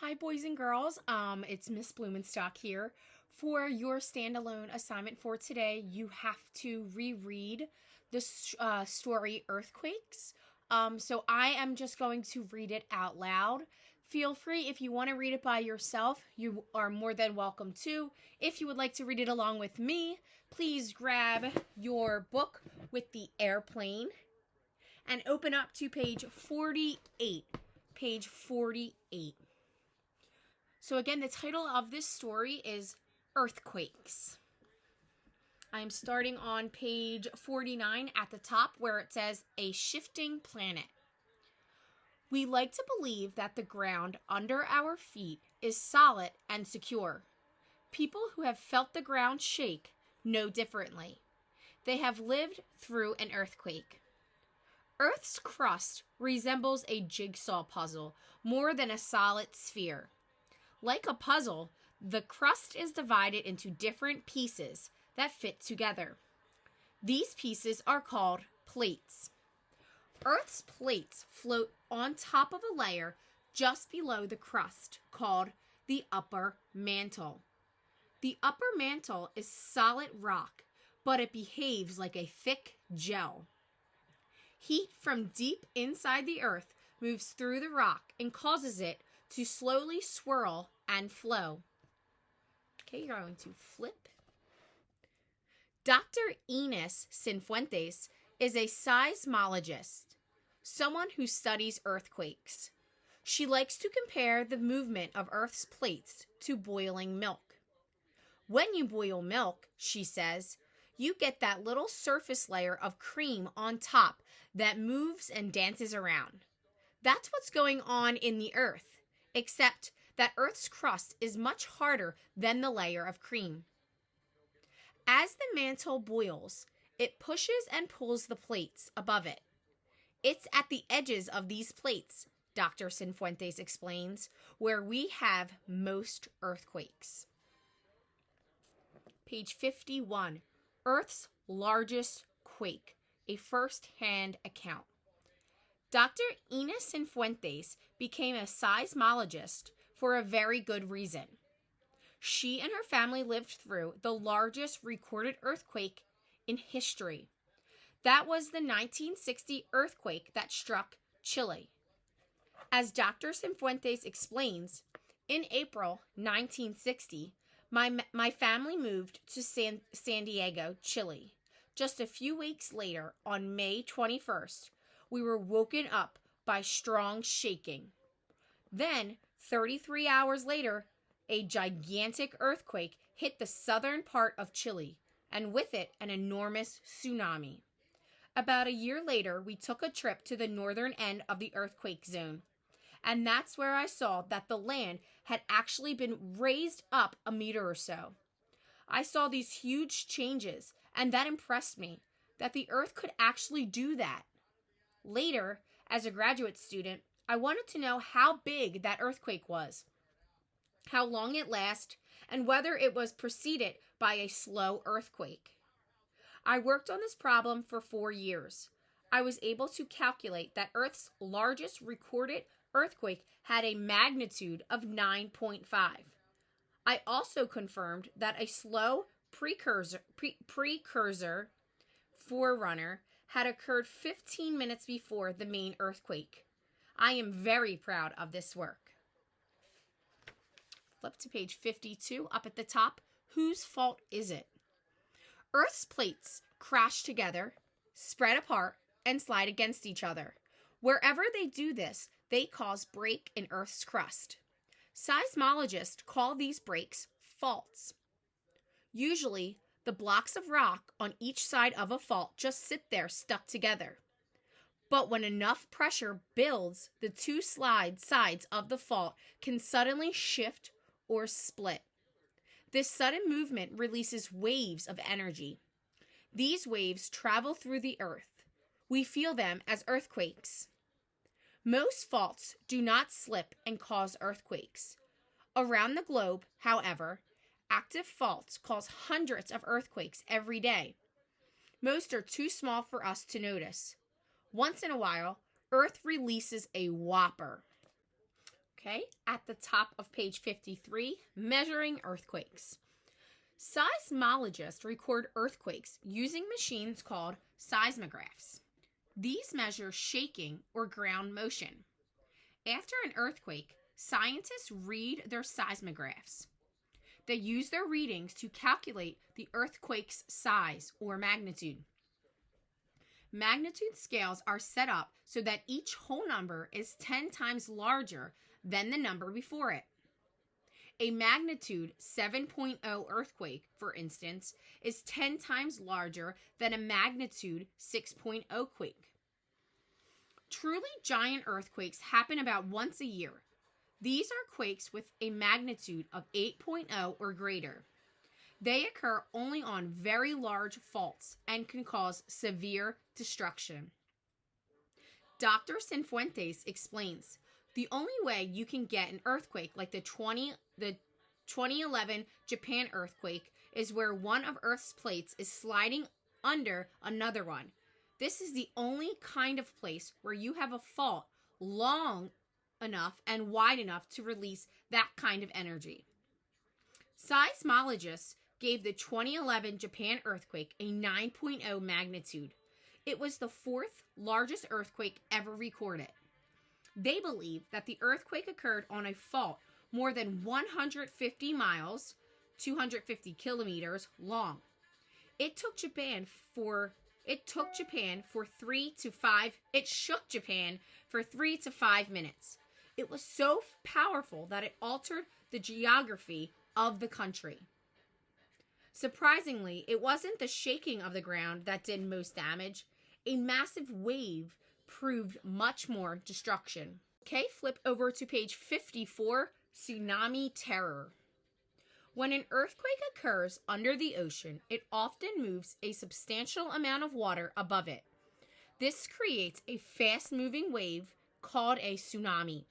Hi, boys and girls. It's Miss Blumenstock here. For your standalone assignment for today, you have to reread the story Earthquakes. So I am just going to read it out loud. Feel free, if you want to read it by yourself, you are more than welcome to. If you would like to read it along with me, please grab your book with the airplane and open up to page 48. Page 48. So again, the title of this story is Earthquakes. I'm starting on page 49 at the top where it says A Shifting Planet. We like to believe that the ground under our feet is solid and secure. People who have felt the ground shake know differently. They have lived through an earthquake. Earth's crust resembles a jigsaw puzzle more than a solid sphere. Like a puzzle, the crust is divided into different pieces that fit together. These pieces are called plates. Earth's plates float on top of a layer just below the crust called the upper mantle. The upper mantle is solid rock, but it behaves like a thick gel. Heat from deep inside the earth moves through the rock and causes it to slowly swirl and flow. Okay, you're going to flip. Dr. Ines Cifuentes is a seismologist, someone who studies earthquakes. She likes to compare the movement of Earth's plates to boiling milk. When you boil milk, she says, you get that little surface layer of cream on top that moves and dances around. That's what's going on in the earth, except that Earth's crust is much harder than the layer of cream. As the mantle boils, it pushes and pulls the plates above it. It's at the edges of these plates, Dr. Cifuentes explains, where we have most earthquakes. Page 51, Earth's largest quake, a first-hand account. Dr. Ines Cifuentes became a seismologist for a very good reason. She and her family lived through the largest recorded earthquake in history. That was the 1960 earthquake that struck Chile. As Dr. Cifuentes explains, in April 1960, my family moved to San Diego, Chile. Just a few weeks later, on May 21st, we were woken up by strong shaking. Then, 33 hours later, a gigantic earthquake hit the southern part of Chile, and with it, an enormous tsunami. About a year later, we took a trip to the northern end of the earthquake zone, and that's where I saw that the land had actually been raised up a meter or so. I saw these huge changes, and that impressed me, that the earth could actually do that. Later, as a graduate student, I wanted to know how big that earthquake was, how long it lasted, and whether it was preceded by a slow earthquake. I worked on this problem for 4 years. I was able to calculate that Earth's largest recorded earthquake had a magnitude of 9.5. I also confirmed that a slow precursor forerunner had occurred 15 minutes before the main earthquake. I am very proud of this work. Flip to page 52, up at the top. Whose fault is it? Earth's plates crash together, spread apart, and slide against each other. Wherever they do this, they cause break in Earth's crust. Seismologists call these breaks faults. Usually, the blocks of rock on each side of a fault just sit there stuck together. But when enough pressure builds, the two sides of the fault can suddenly shift or split. This sudden movement releases waves of energy. These waves travel through the earth. We feel them as earthquakes. Most faults do not slip and cause earthquakes. Around the globe, however, active faults cause hundreds of earthquakes every day. Most are too small for us to notice. Once in a while, Earth releases a whopper. Okay, at the top of page 53, measuring earthquakes. Seismologists record earthquakes using machines called seismographs. These measure shaking or ground motion. After an earthquake, scientists read their seismographs. They use their readings to calculate the earthquake's size or magnitude. Magnitude scales are set up so that each whole number is 10 times larger than the number before it. A magnitude 7.0 earthquake, for instance, is 10 times larger than a magnitude 6.0 quake. Truly giant earthquakes happen about once a year. These are quakes with a magnitude of 8.0 or greater. They occur only on very large faults and can cause severe destruction. Dr. Cifuentes explains, the only way you can get an earthquake like the 2011 Japan earthquake is where one of Earth's plates is sliding under another one. This is the only kind of place where you have a fault long enough and wide enough to release that kind of energy. Seismologists gave the 2011 Japan earthquake a 9.0 magnitude. It was the fourth largest earthquake ever recorded. They believe that the earthquake occurred on a fault more than 150 miles, 250 kilometers long. It shook Japan for 3 to 5 minutes. It was so powerful that it altered the geography of the country. Surprisingly, it wasn't the shaking of the ground that did most damage. A massive wave proved much more destruction. Okay, flip over to page 54, tsunami terror. When an earthquake occurs under the ocean, it often moves a substantial amount of water above it. This creates a fast-moving wave called a tsunami.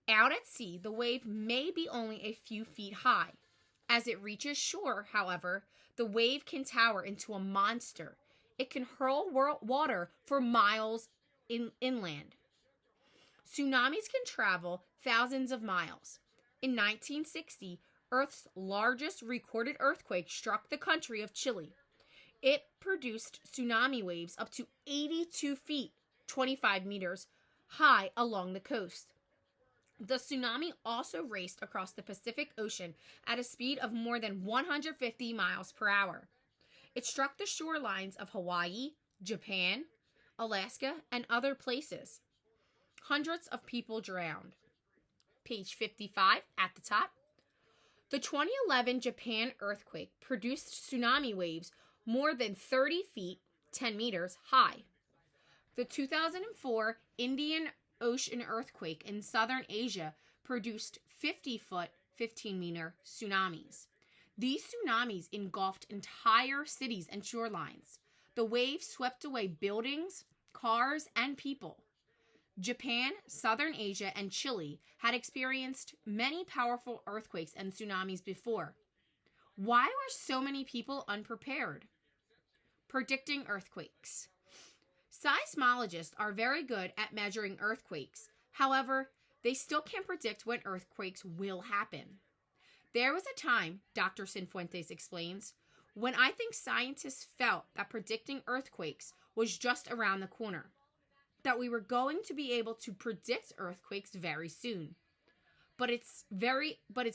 Out at sea, the wave may be only a few feet high. As it reaches shore, however, the wave can tower into a monster. It can hurl water for miles inland. Tsunamis can travel thousands of miles. In 1960, Earth's largest recorded earthquake struck the country of Chile. It produced tsunami waves up to 82 feet, 25 meters, high along the coast. The tsunami also raced across the Pacific Ocean at a speed of more than 150 miles per hour. It struck the shorelines of Hawaii, Japan, Alaska, and other places. Hundreds of people drowned. Page 55 at the top. The 2011 Japan earthquake produced tsunami waves more than 30 feet, 10 meters high. The 2004 Indian Ocean earthquake in southern Asia produced 50-foot, 15-meter tsunamis. These tsunamis engulfed entire cities and shorelines. The waves swept away buildings, cars, and people. Japan, southern Asia, and Chile had experienced many powerful earthquakes and tsunamis before. Why were so many people unprepared? Predicting earthquakes. Seismologists are very good at measuring earthquakes. However, they still can't predict when earthquakes will happen. There was a time, Dr. Cifuentes explains, when I think scientists felt that predicting earthquakes was just around the corner, that we were going to be able to predict earthquakes very soon. But it's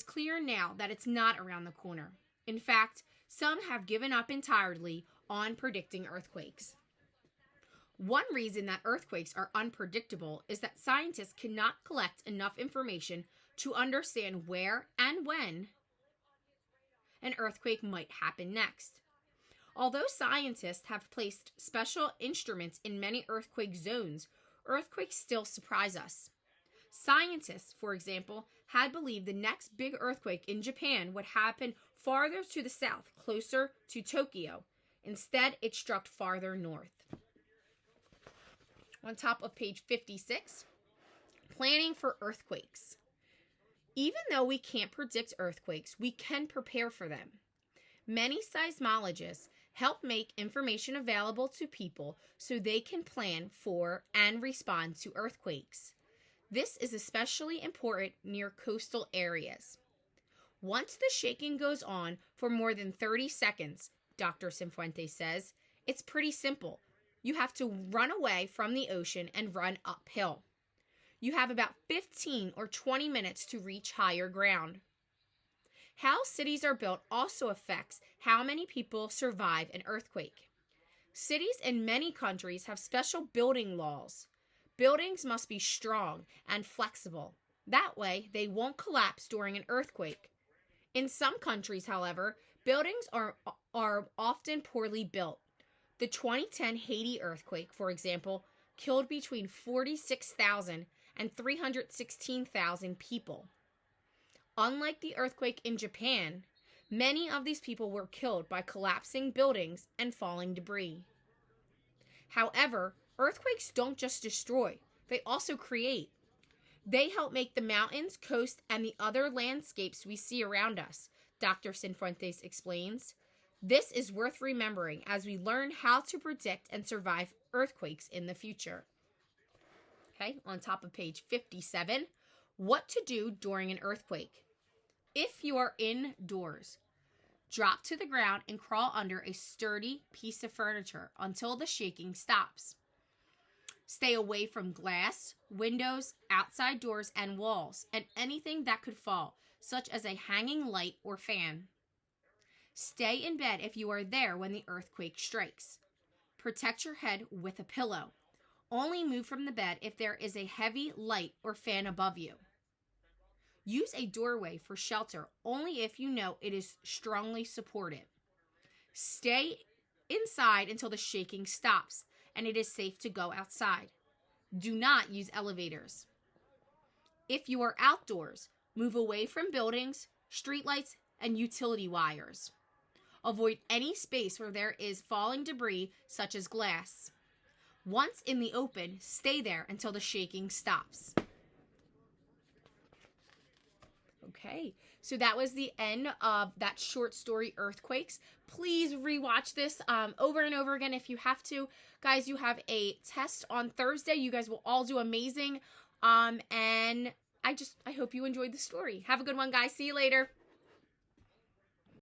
clear now that it's not around the corner. In fact, some have given up entirely on predicting earthquakes. One reason that earthquakes are unpredictable is that scientists cannot collect enough information to understand where and when an earthquake might happen next. Although scientists have placed special instruments in many earthquake zones, earthquakes still surprise us. Scientists, for example, had believed the next big earthquake in Japan would happen farther to the south, closer to Tokyo. Instead, it struck farther north. On top of page 56, planning for earthquakes. Even though we can't predict earthquakes, we can prepare for them. Many seismologists help make information available to people so they can plan for and respond to earthquakes. This is especially important near coastal areas. Once the shaking goes on for more than 30 seconds, Dr. Cifuentes says, it's pretty simple. You have to run away from the ocean and run uphill. You have about 15 or 20 minutes to reach higher ground. How cities are built also affects how many people survive an earthquake. Cities in many countries have special building laws. Buildings must be strong and flexible. That way, they won't collapse during an earthquake. In some countries, however, buildings are often poorly built. The 2010 Haiti earthquake, for example, killed between 46,000 and 316,000 people. Unlike the earthquake in Japan, many of these people were killed by collapsing buildings and falling debris. However, earthquakes don't just destroy, they also create. They help make the mountains, coast, and the other landscapes we see around us, Dr. Cifuentes explains. This is worth remembering as we learn how to predict and survive earthquakes in the future. Okay, on top of page 57, what to do during an earthquake. If you are indoors, drop to the ground and crawl under a sturdy piece of furniture until the shaking stops. Stay away from glass, windows, outside doors, and walls, and anything that could fall, such as a hanging light or fan. Stay in bed if you are there when the earthquake strikes. Protect your head with a pillow. Only move from the bed if there is a heavy light or fan above you. Use a doorway for shelter only if you know it is strongly supported. Stay inside until the shaking stops and it is safe to go outside. Do not use elevators. If you are outdoors, move away from buildings, streetlights, and utility wires. Avoid any space where there is falling debris, such as glass. Once in the open, stay there until the shaking stops. Okay, so that was the end of that short story, Earthquakes. Please rewatch this over and over again if you have to. Guys, you have a test on Thursday. You guys will all do amazing. And I hope you enjoyed the story. Have a good one, guys. See you later.